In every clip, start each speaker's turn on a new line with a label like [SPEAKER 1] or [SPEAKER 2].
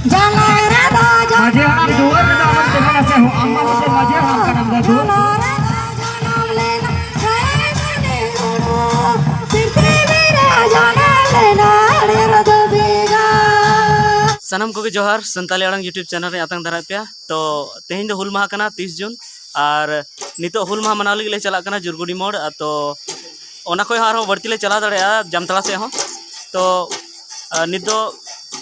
[SPEAKER 1] माझे हम दो नाम देखना से हो अम्मा से माझे हम का नाम दो
[SPEAKER 2] सनम को जोहार संताली आड़ांग यूट्यूब चैनल रे आतंग दारा पे तो तेहें हुल माह कना 30 जून और नितो हुल माह मनाव लगे चला कना जुरगुड़ी मोड़ तो ओना कोई हार बढ़ती ले चला दाड़ा जामतला से हो तो नितो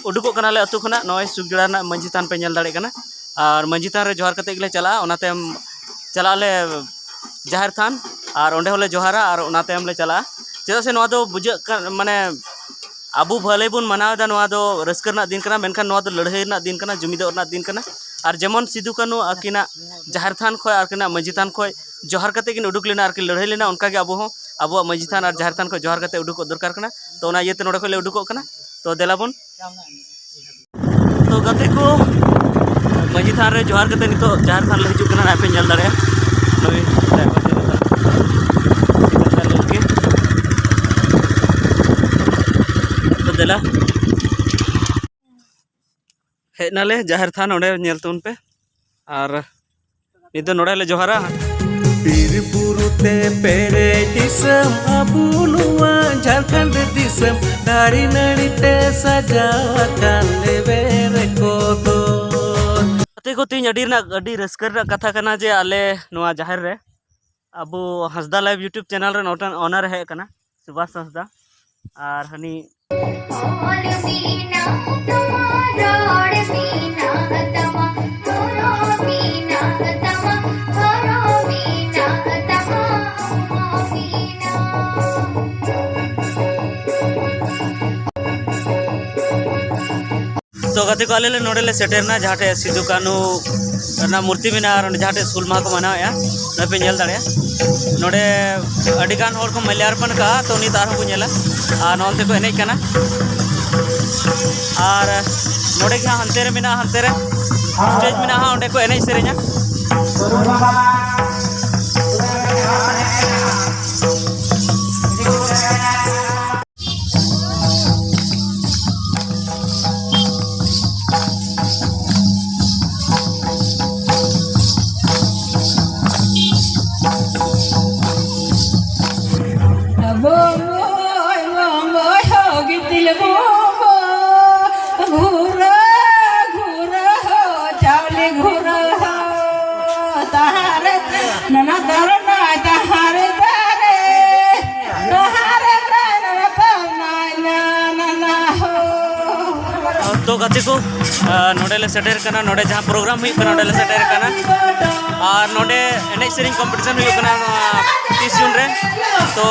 [SPEAKER 2] उडुको कना ले अतु खना नय सुगजड़ा ना मंजी थान पे नेल दाड़े कना और मंजी थान रे जोहार कते गेले चला ओनाते चला ले जाहिर थान और ओंडे होले जोहारा और ओनाते हम ले चला चेदा से नवा दो बुझ माने आबू भले बन मनादा नवा दो रस्कर ना दिन कना मेनखान नवा दो लड़ाई ना दिन कना जुमिदो ना दिन कना और जेमन सिदु कानू आकिना जाहिर थान खय आकिना मंजी थान खय जोहार कते किन उडुक लेना आरकि लड़ाई लेना उनका के आबू हो आबू मंजी थान और जाहिर थान खय जोहार कते उडुक दरकार कना तो ओना इयते नोडे खय ले उडुक कना तो देलाबन तो गते को मंजी थान रे जोहार कते नितो जाहिर थान ले हिजु कना ना पे नेल दाड़े नोई देला हेनाले जाहिर थान ओंडे नेल तुन पे और नितो नोडे ले जोहारा
[SPEAKER 3] पीर बुरुते पेरे दिसम आबू नुआ झारखंड दिसम नाड़ी नाड़ी ते सजावतान लेवे रे कोदो
[SPEAKER 2] अते को तीन अडी रस्कर रा कथा कना जे आले नोआ जाहिर रे Abu Hansda live YouTube channel रे नोटन ओनर है कना सुभाष हंसदा और हनी तो गति को आले नोडे ले सेटेरना जहाटे सिदु कानू ना मूर्ति में और जहाटे सुल माह को मनाया ना पे नेल दाड़े नोडे अडिगान होर को मल्यार्पण का तो नी तार को नेला आ नोनते को एने कना और नोडे के हंते रे मिना हंते रे स्टेज मिना हा ओंडे को एने सेरे냐 तो गति को नोडे ले सेटेर कना नोडे जहाँ प्रोग्राम हुई कना नोडे ले सेटेर कना और नोडे एने सेरिंग कंपटीशन हुई कना 30 जून रे तो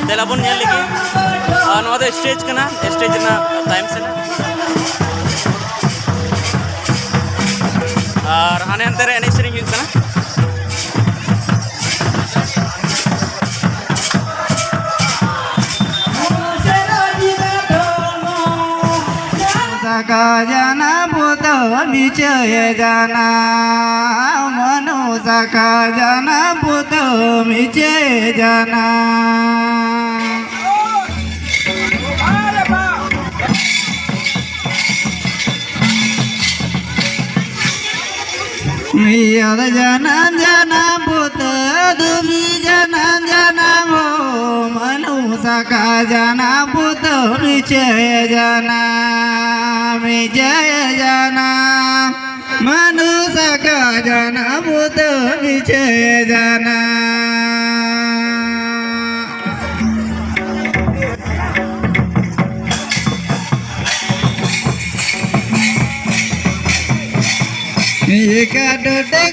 [SPEAKER 2] देलाबन नेल लगी और नोवा दो स्टेज कना स्टेज ना टाइम से ना और हाने अंतर एने सेरिंग हुई कना
[SPEAKER 3] का जाना बुतो मिचे जाना मनुष्य का जाना बुतो मिचे जाना मियाद जाना जाना बुतो दुबी जाना जाना वो मनुष्य का जाना बुतो मिचे जाना जय जाना मनुष्य का जाना बुत विजय जाना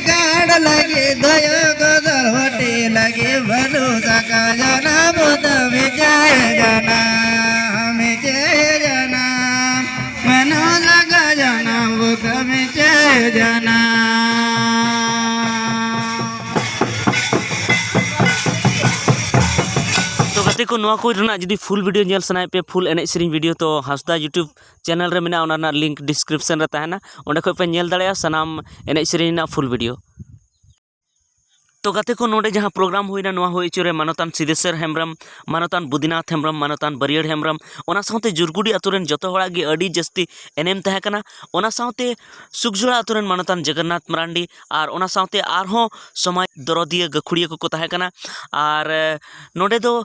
[SPEAKER 3] गाड़ लगे दया गदर होटे लगे मनुष्य का जाना बुत विजय जाना विजय जाना मनुष्य का जाना बुत विजय जाना
[SPEAKER 2] तो गति को नुआ को जुदी फुल वीडियो नेल सनाय पे फुल एने सेरिंग वीडियो तो हंसदा यूट्यूब चैनल रे मेना ओना लिंक डिस्क्रिप्शन रे तहना ओंडे खय पे नेल दाड़ेया सनाम एने सेरिंग ना फुल वीडियो। तो गाते को नोडे जहाँ प्रोग्राम हुई ना हुई चुरे मानतान सिद्धेश्वर हेम्ब्रम मानतान बुद्धिनाथ हेम्ब्रम मानतान बरियर हेम्ब्रम ओना साउते जुरगुडी अतुरेन जतो होड़ा गे अडी जस्ती एनेम तहे कना ओना साउते सुखजोड़ा अतुरेन मानतान जगन्नाथ मरांडी और ओना साउते आरहों समाज दरदिया गखुड़िया को तहे कना और नोडे दो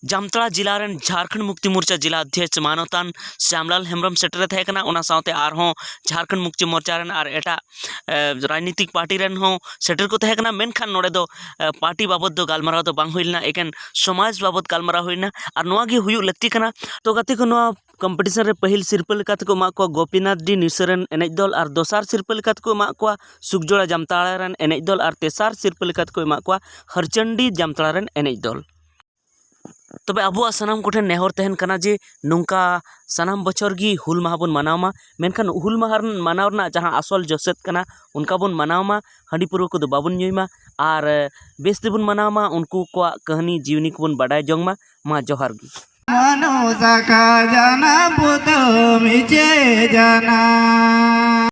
[SPEAKER 2] जामताड़ा जिला रेन झारखंड मुक्ति मोर्चा जिला अध्यक्ष मानतान श्यामलाल हेम्ब्रम सेटर थे कना ओना साउते आरहों झारखंड मुक्ति मोर्चा रेन और एटा राजनीतिक पार्टी रेन हों सेटर को तहे कना मेनखान नोडे दो पार्टी बाबद दो गालमाराव दो बांग हुइलना एकेन समाज बाबद गालमाराव हुइना और नोआ गे हुयुग लक्ति कना तो गाते को नोआ कम्पिटिशन रे पहिल सिरपा लेकाते को मा को गोपीनाथ डी निसरन एनेज दल और दोसार सिरपा लेकाते को मा को सुखजोड़ा जामताड़ा रेन एनेज दल और तेसार सिरपा लेकाते को मा को हरचंडी जामताड़ा रेन एनेज दल तबे अबुआ सनाम कोठेन नेहर तहन कना जे नुंका सनाम बछर गी हुल माह बन मनावमा मेनखान हुल माह मनाव रना जहाँ आसल जसेत कना उनका बन मनावमा हांडी पुरु को दो बाबन ᱧᱩᱭमा और बेस तेबन मनावमा उनको को कहानी जीवनी को बन बाडाय जोंगमा मा जोहार गी
[SPEAKER 3] मनुजा का जाना बुद्धमिचे जाना